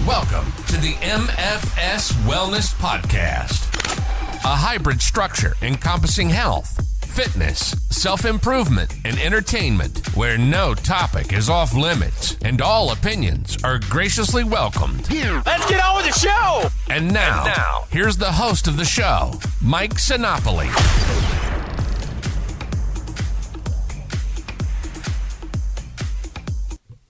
Welcome to the MFS Wellness Podcast, a hybrid structure encompassing health, fitness, self-improvement, and entertainment, where no topic is off limits and all opinions are graciously welcomed. Let's get on with the show! And now, here's the host of the show, Mike Sinopoli.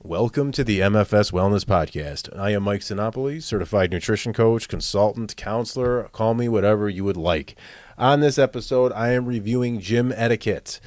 Welcome to the MFS Wellness Podcast. I am Mike Sinopoli, certified nutrition coach, consultant, counselor, call me whatever you would like. On this episode, I am reviewing gym etiquette.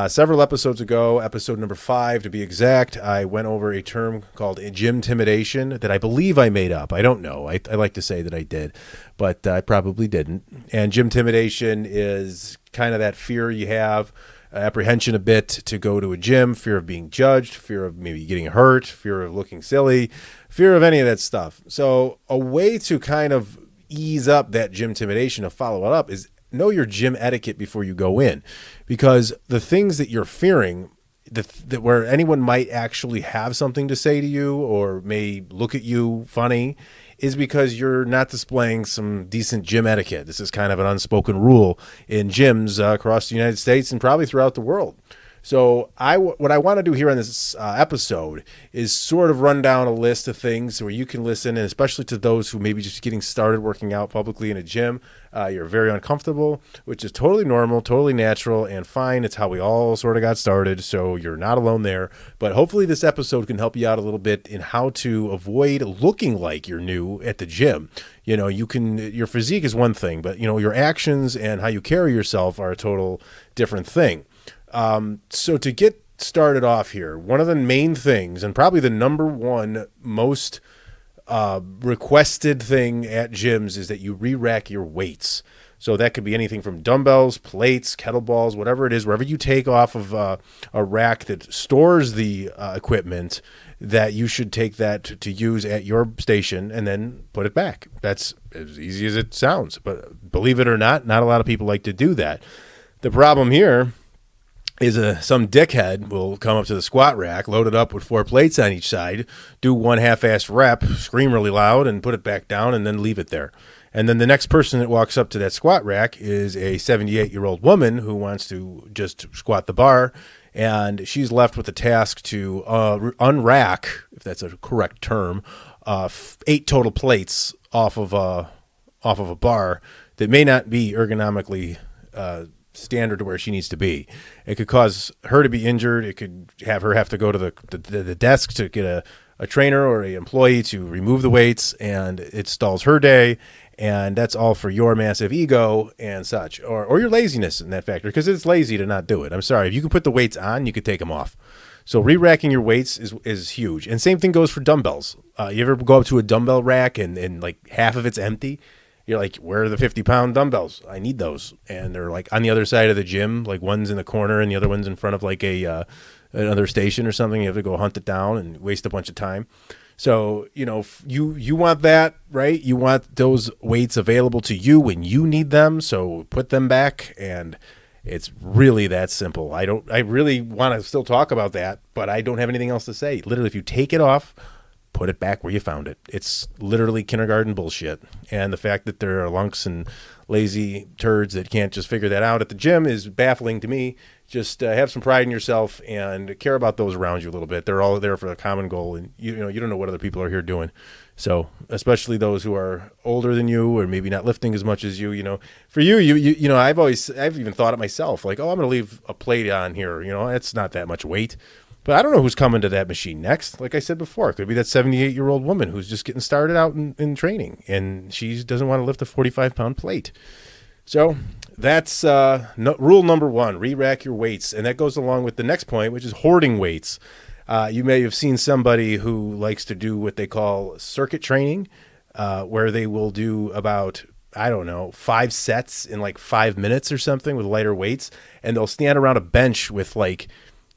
Several episodes ago, episode number 5 to be exact, I went over a term called gym intimidation that I believe I made up. I don't know. I like to say that I did, but I probably didn't. And gym intimidation is kind of that fear you have, apprehension a bit to go to a gym, fear of being judged, fear of maybe getting hurt, fear of looking silly, fear of any of that stuff. So a way to kind of ease up that gym intimidation, to follow it up, is know your gym etiquette before you go in, because the things that you're fearing, that where anyone might actually have something to say to you or may look at you funny, is because you're not displaying some decent gym etiquette. This is kind of an unspoken rule in gyms across the United States and probably throughout the world. So what I want to do here on this episode is sort of run down a list of things where you can listen, and especially to those who may be just getting started working out publicly in a gym. You're very uncomfortable, which is totally normal, totally natural, and fine. It's how we all sort of got started, so you're not alone there. But hopefully this episode can help you out a little bit in how to avoid looking like you're new at the gym. You know, your physique is one thing, but your actions and how you carry yourself are a total different thing. So to get started off here, one of the main things, and probably the number one most requested thing at gyms, is that you re-rack your weights. So that could be anything from dumbbells, plates, kettlebells, whatever it is, wherever you take off of a rack that stores the equipment, that you should take that to use at your station and then put it back. That's as easy as it sounds, but believe it or not a lot of people like to do that. The problem here is some dickhead will come up to the squat rack, load it up with 4 plates on each side, do one half-assed rep, scream really loud, and put it back down, and then leave it there. And then the next person that walks up to that squat rack is a 78-year-old woman who wants to just squat the bar, and she's left with the task to unrack, if that's a correct term, 8 total plates off of a bar that may not be ergonomically standard to where she needs to be. It could cause her to be injured. It could have her have to go to the desk to get a trainer or an employee to remove the weights, and it stalls her day. And that's all for your massive ego and such, or your laziness in that factor, because it's lazy to not do it. I'm sorry. If you can put the weights on, you could take them off. So re-racking your weights is huge. And same thing goes for dumbbells. You ever go up to a dumbbell rack and like half of it's empty? You're like, where are the 50-pound dumbbells? I need those. And they're like on the other side of the gym, like one's in the corner and the other one's in front of like another station or something. You have to go hunt it down and waste a bunch of time. So, you want that, right? You want those weights available to you when you need them. So put them back, and it's really that simple. I really want to still talk about that, but I don't have anything else to say. Literally, if you take it off, put it back where you found it. It's literally kindergarten bullshit. And the fact that there are lunks and lazy turds that can't just figure that out at the gym is baffling to me. Just have some pride in yourself and care about those around you a little bit. They're all there for a common goal, and you don't know what other people are here doing. So especially those who are older than you or maybe not lifting as much as you, for you, I've even thought it myself, like, oh, I'm going to leave a plate on here. It's not that much weight. But I don't know who's coming to that machine next. Like I said before, it could be that 78-year-old woman who's just getting started out in training, and she doesn't want to lift a 45-pound plate. So that's rule number 1, re-rack your weights. And that goes along with the next point, which is hoarding weights. You may have seen somebody who likes to do what they call circuit training, where they will do about 5 sets in like 5 minutes or something with lighter weights. And they'll stand around a bench with like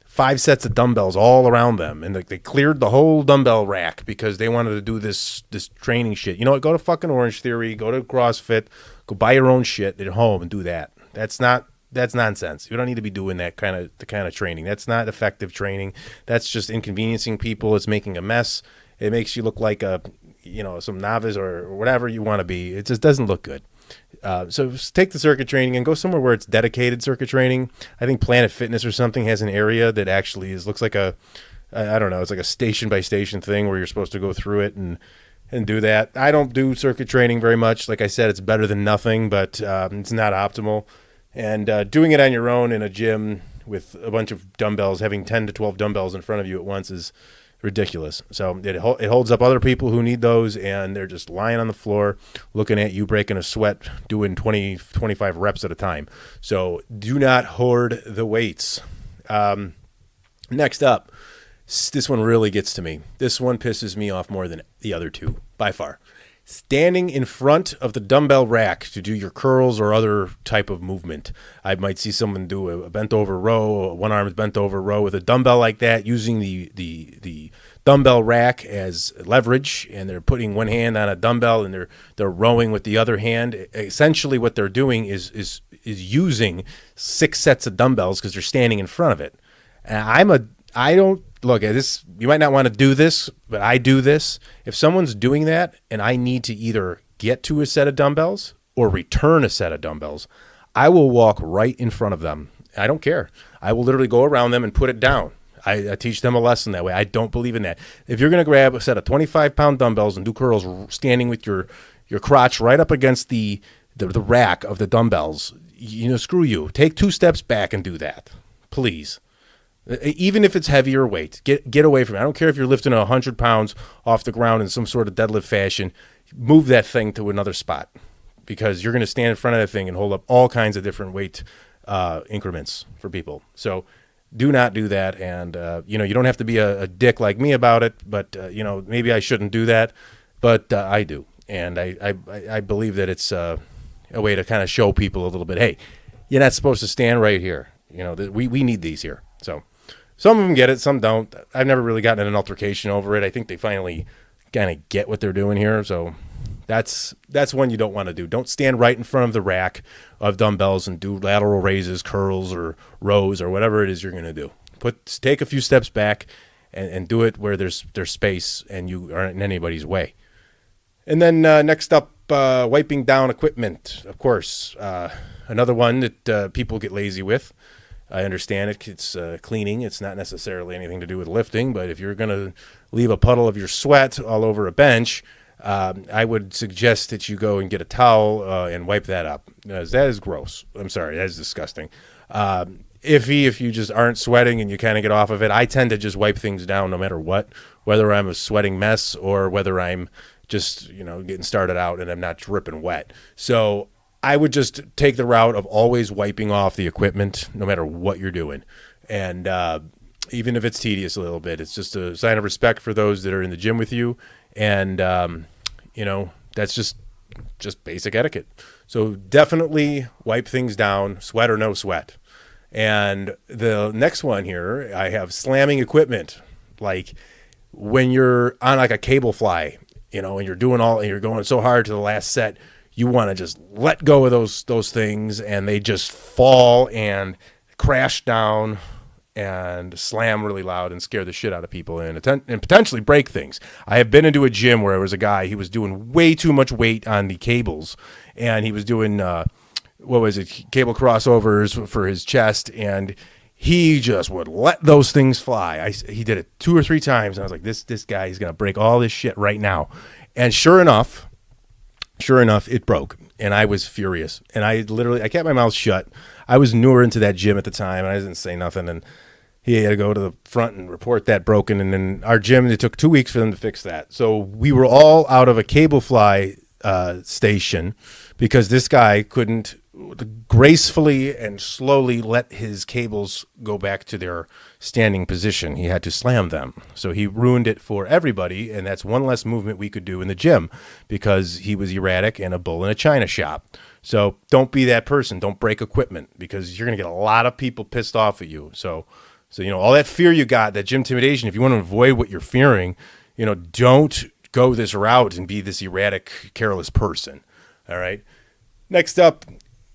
5 sets of dumbbells all around them, and they cleared the whole dumbbell rack because they wanted to do this training shit. You know what? Go to fucking Orange Theory, go to CrossFit, go buy your own shit at home and do that. That's nonsense. You don't need to be doing the kind of training. That's not effective training. That's just inconveniencing people. It's making a mess. It makes you look like a some novice or whatever you want to be. It just doesn't look good. So take the circuit training and go somewhere where it's dedicated circuit training. I think Planet Fitness or something has an area that actually looks like I don't know, it's like a station by station thing where you're supposed to go through it and do that. I don't do circuit training very much. Like I said, it's better than nothing, but it's not optimal. And doing it on your own in a gym with a bunch of dumbbells, having 10 to 12 dumbbells in front of you at once is ridiculous. So it holds up other people who need those, and they're just lying on the floor looking at you breaking a sweat doing 20, 25 reps at a time. So do not hoard the weights. Next up, this one really gets to me. This one pisses me off more than the other two, by far. Standing in front of the dumbbell rack to do your curls or other type of movement. I might see someone do a bent over row, a one arm bent over row with a dumbbell like that, using the dumbbell rack as leverage, and they're putting one hand on a dumbbell and they're rowing with the other hand. Essentially, what they're doing is using 6 sets of dumbbells because they're standing in front of it. And I don't look at this. You might not want to do this, but I do this. If someone's doing that and I need to either get to a set of dumbbells or return a set of dumbbells, I will walk right in front of them. I don't care. I will literally go around them and put it down. I teach them a lesson that way. I don't believe in that. If you're going to grab a set of 25-pound dumbbells and do curls standing with your crotch right up against the rack of the dumbbells, screw you. Take 2 steps back and do that, please. Even if it's heavier weight, get away from it. I don't care if you're lifting 100 pounds off the ground in some sort of deadlift fashion. Move that thing to another spot, because you're going to stand in front of that thing and hold up all kinds of different weight increments for people. So do not do that. And, you don't have to be a dick like me about it, but, maybe I shouldn't do that, but I do. And I believe that it's a way to kind of show people a little bit, hey, you're not supposed to stand right here. We need these here. So some of them get it, some don't. I've never really gotten in an altercation over it. I think they finally kind of get what they're doing here. So that's one you don't want to do. Don't stand right in front of the rack of dumbbells and do lateral raises, curls, or rows, or whatever it is you're going to do. Take a few steps back and do it where there's space and you aren't in anybody's way. And then next up, wiping down equipment. Of course, another one that people get lazy with. I understand it. It's cleaning. It's not necessarily anything to do with lifting, but if you're going to leave a puddle of your sweat all over a bench, I would suggest that you go and get a towel and wipe that up. That is gross. I'm sorry. That is disgusting. If you just aren't sweating and you kind of get off of it, I tend to just wipe things down no matter what, whether I'm a sweating mess or whether I'm just, getting started out and I'm not dripping wet. So I would just take the route of always wiping off the equipment no matter what you're doing. And even if it's tedious a little bit, it's just a sign of respect for those that are in the gym with you. And, that's just basic etiquette. So definitely wipe things down, sweat or no sweat. And the next one here, I have slamming equipment. Like when you're on like a cable fly, and you're and you're going so hard to the last set, you want to just let go of those things, and they just fall and crash down and slam really loud and scare the shit out of people and potentially break things. I have been into a gym where there was a guy, he was doing way too much weight on the cables, and he was doing, cable crossovers for his chest, and he just would let those things fly. He did it 2 or 3 times, and I was like, this guy, he's going to break all this shit right now. And sure enough, it broke, and I was furious. And I kept my mouth shut. I was newer into that gym at the time, and I didn't say nothing. And he had to go to the front and report that broken. And then our gym, it took 2 weeks for them to fix that. So we were all out of a cable fly station because this guy couldn't gracefully and slowly let his cables go back to their standing position. He had to slam them. So he ruined it for everybody, and that's one less movement we could do in the gym because he was erratic and a bull in a china shop. So don't be that person. Don't break equipment because you're going to get a lot of people pissed off at you. So all that fear you got, that gym intimidation, if you want to avoid what you're fearing, don't go this route and be this erratic, careless person. All right. Next up,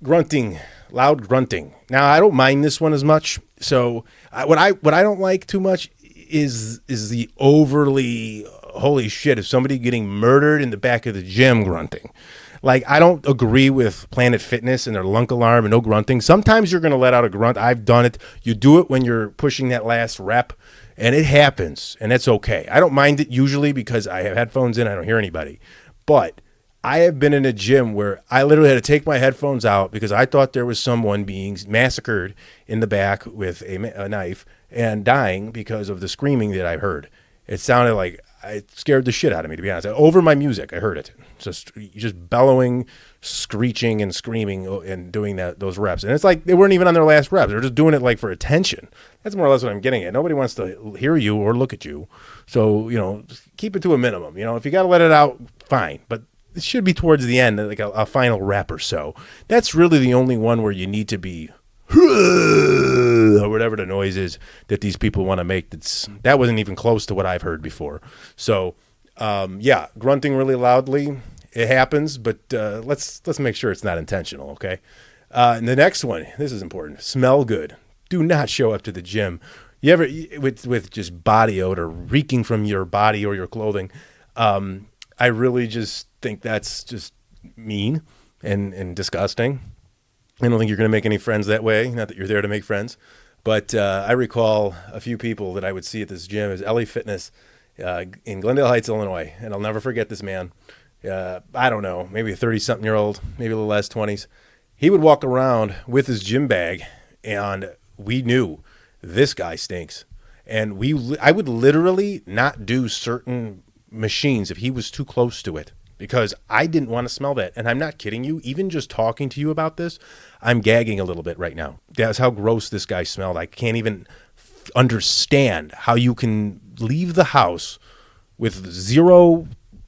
grunting, loud grunting. Now, I don't mind this one as much. So what I don't like too much is the overly holy shit, is somebody getting murdered in the back of the gym grunting? Like, I don't agree with Planet Fitness and their lunk alarm and no grunting. Sometimes you're going to let out a grunt. I've done it. You do it when you're pushing that last rep, and it happens, and it's okay. I don't mind it usually because I have headphones in. I don't hear anybody. But I have been in a gym where I literally had to take my headphones out because I thought there was someone being massacred in the back with a knife and dying because of the screaming that I heard. It sounded like it scared the shit out of me, to be honest. Over my music, I heard it. Just bellowing, screeching, and screaming and doing those reps. And it's like they weren't even on their last reps. They're just doing it like for attention. That's more or less what I'm getting at. Nobody wants to hear you or look at you. So, keep it to a minimum. If you got to let it out, fine. But it should be towards the end, like a final rep or so. That's really the only one where you need to be or whatever the noise is that these people want to make. That wasn't even close to what I've heard before. So, grunting really loudly, it happens, but let's make sure it's not intentional, okay? And the next one, this is important. Smell good. Do not show up to the gym. You ever with just body odor reeking from your body or your clothing? I really just think that's just mean and disgusting. I don't think you're going to make any friends that way. Not that you're there to make friends. But I recall a few people that I would see at this gym. It was LA Fitness in Glendale Heights, Illinois. And I'll never forget this man. I don't know, maybe a 30-something-year-old, maybe a little less, 20s. He would walk around with his gym bag, and we knew this guy stinks. And I would literally not do certain machines if he was too close to it, because I didn't want to smell that. And I'm not kidding you. Even just talking to you about this, I'm gagging a little bit right now. That's how gross this guy smelled. I can't even understand how you can leave the house with zero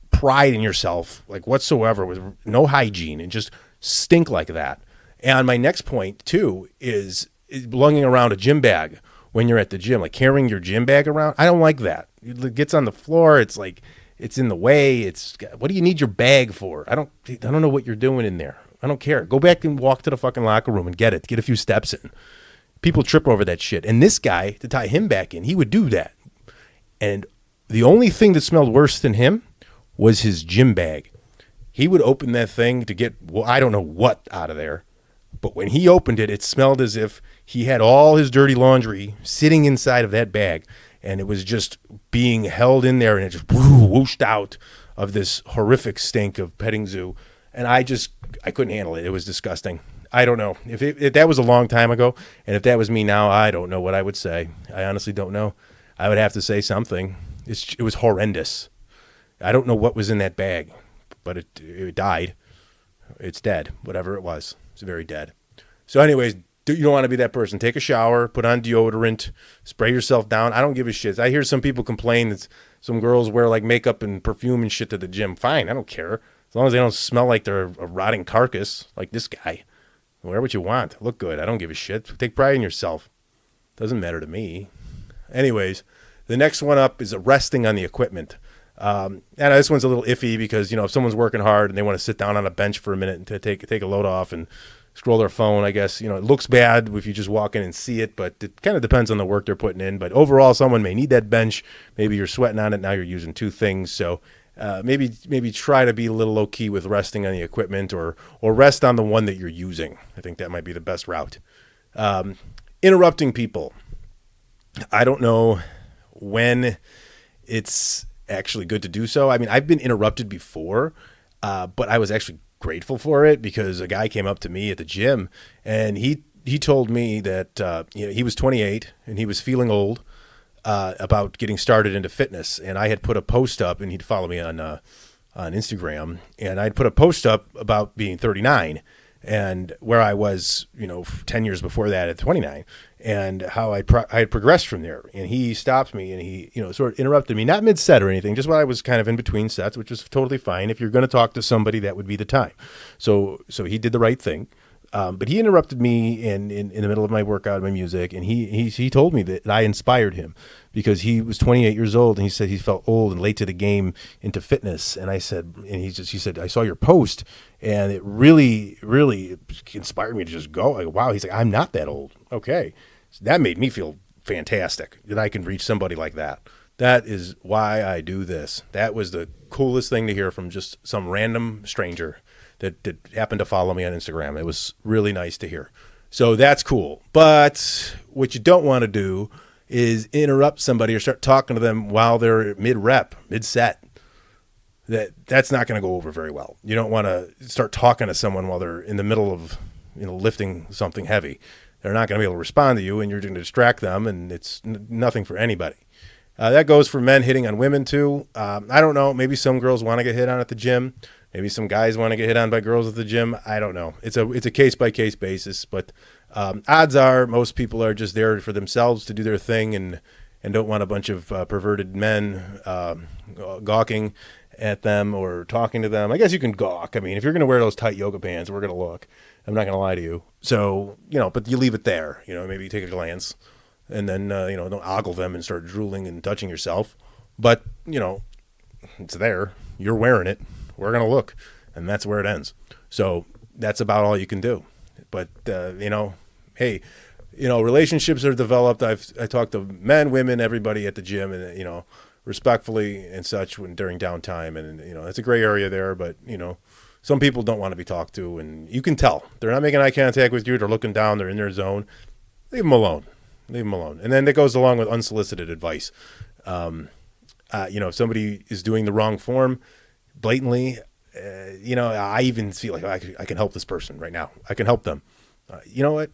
pride in yourself, like whatsoever, with no hygiene, and just stink like that. And my next point, too, is lugging around a gym bag when you're at the gym, like carrying your gym bag around. I don't like that. It gets on the floor. It's like, it's in the way. What do you need your bag for? I don't know what you're doing in there. I don't care. Go back and walk to the fucking locker room and get it. Get a few steps in. People trip over that shit. And this guy, to tie him back in, he would do that. And the only thing that smelled worse than him was his gym bag. He would open that thing to get, I don't know what out of there. But when he opened it, it smelled as if he had all his dirty laundry sitting inside of that bag. And it was just being held in there, and it just whooshed out of this horrific stink of petting zoo. And I couldn't handle it. It was disgusting. I don't know. If that was a long time ago, and if that was me now, I don't know what I would say. I honestly don't know. I would have to say something. It was horrendous. I don't know what was in that bag, but it died. It's dead, whatever it was. It's very dead. So anyways, you don't want to be that person. Take a shower, put on deodorant, spray yourself down. I don't give a shit. I hear some people complain that some girls wear like makeup and perfume and shit to the gym. Fine, I don't care. As long as they don't smell like they're a rotting carcass like this guy. Wear what you want. Look good. I don't give a shit. Take pride in yourself. Doesn't matter to me. Anyways, the next one up is resting on the equipment. And this one's a little iffy because, if someone's working hard and they want to sit down on a bench for a minute and to take a load off and scroll their phone, I guess, it looks bad if you just walk in and see it, but it kind of depends on the work they're putting in. But overall, someone may need that bench. Maybe you're sweating on it. Now you're using two things. So maybe try to be a little low key with resting on the equipment or rest on the one that you're using. I think that might be the best route. Interrupting people. I don't know when it's actually good to do so. I mean, I've been interrupted before, but I was actually grateful for it because a guy came up to me at the gym and he told me that he was 28 and he was feeling old about getting started into fitness. And I had put a post up, and he'd follow me on Instagram, and I'd put a post up about being 39 and where I was 10 years before that at 29 and how I had progressed from there. And he stopped me and he sort of interrupted me, not mid-set or anything, just while I was kind of in between sets, which is totally fine. If you're going to talk to somebody, that would be the time. So he did the right thing. But he interrupted me in the middle of my workout, my music, and he told me that I inspired him because he was 28 years old, and he said he felt old and late to the game into fitness. And he said, I saw your post, and it really, really inspired me to just go. Like, wow. He's like, I'm not that old. Okay. So that made me feel fantastic that I can reach somebody like that That is why I do this. That was the coolest thing to hear from just some random stranger that happened to follow me on Instagram. It was really nice to hear. So that's cool. But what you don't want to do is interrupt somebody or start talking to them while they're mid-rep, mid-set. That's not going to go over very well. You don't want to start talking to someone while they're in the middle of lifting something heavy. They're not going to be able to respond to you, and you're going to distract them, and it's nothing for anybody. That goes for men hitting on women, too. I don't know. Maybe some girls want to get hit on at the gym. Maybe some guys want to get hit on by girls at the gym. I don't know. It's a case-by-case basis, but odds are most people are just there for themselves to do their thing and don't want a bunch of perverted men gawking at them or talking to them. I guess you can gawk. I mean, if you're going to wear those tight yoga pants, we're going to look. I'm not going to lie to you. So, but you leave it there. Maybe you take a glance and then, don't ogle them and start drooling and touching yourself. But, it's there. You're wearing it. We're going to look. And that's where it ends. So that's about all you can do. But, hey, relationships are developed. I talked to men, women, everybody at the gym and, respectfully and such during downtime. And, it's a gray area there, but, some people don't want to be talked to, and you can tell. They're not making eye contact with you. They're looking down. They're in their zone. Leave them alone. Leave them alone. And then that goes along with unsolicited advice. If somebody is doing the wrong form blatantly, I even feel like I can help this person right now. I can help them. You know what?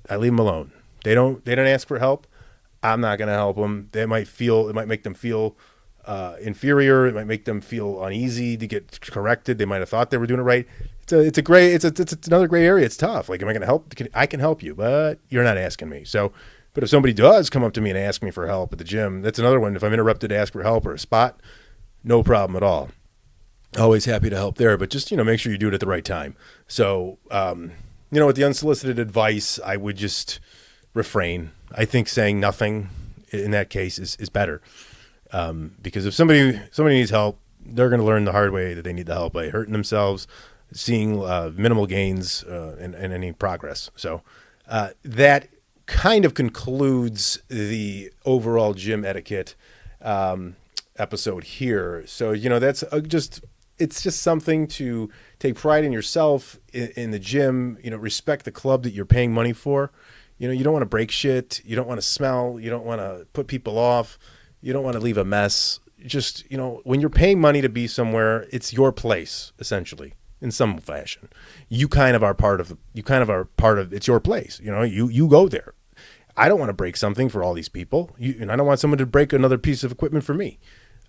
I leave them alone. They don't ask for help. I'm not going to help them. It might make them feel inferior. It might make them feel uneasy to get corrected. They might have thought they were doing it right. It's another gray area. It's tough. Like, am I going to help? I can help you, but you're not asking me. So, but if somebody does come up to me and ask me for help at the gym, that's another one. If I'm interrupted to ask for help or a spot, no problem at all. Always happy to help there, but just, make sure you do it at the right time. So, with the unsolicited advice, I would just refrain. I think saying nothing in that case is better. Because if somebody needs help, they're going to learn the hard way that they need the help by hurting themselves, seeing minimal gains and any progress. So that kind of concludes the overall gym etiquette episode here. So that's it's just something to take pride in yourself in the gym. Respect the club that you're paying money for. You don't want to break shit. You don't want to smell. You don't want to put people off. You don't want to leave a mess. Just, when you're paying money to be somewhere, it's your place, essentially, in some fashion. You kind of are part of, it's your place. You go there. I don't want to break something for all these people. And I don't want someone to break another piece of equipment for me.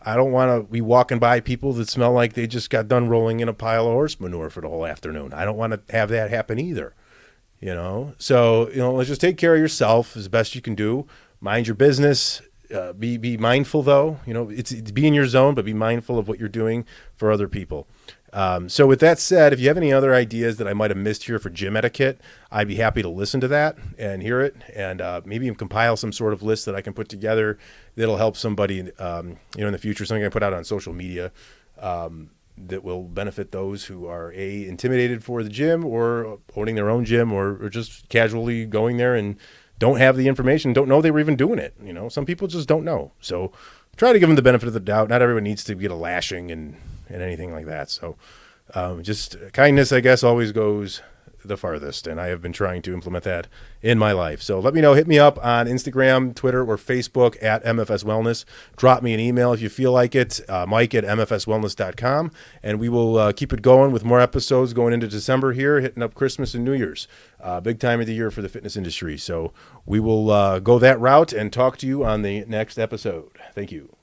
I don't want to be walking by people that smell like they just got done rolling in a pile of horse manure for the whole afternoon. I don't want to have that happen either. So, let's just take care of yourself as best you can do. Mind your business. Be mindful, though. It's be in your zone, but be mindful of what you're doing for other people. So with that said, if you have any other ideas that I might have missed here for gym etiquette, I'd be happy to listen to that and hear it, and maybe even compile some sort of list that I can put together that'll help somebody, in the future. Something I put out on social media that will benefit those who are intimidated for the gym or owning their own gym or just casually going there and don't have the information, don't know they were even doing it. Some people just don't know. So try to give them the benefit of the doubt. Not everyone needs to get a lashing and anything like that. So just kindness, I guess, always goes the farthest. And I have been trying to implement that in my life. So let me know. Hit me up on Instagram, Twitter, or Facebook at MFS Wellness. Drop me an email if you feel like it, Mike at mfswellness.com. And we will keep it going with more episodes going into December here, hitting up Christmas and New Year's. Big time of the year for the fitness industry. So we will go that route and talk to you on the next episode. Thank you.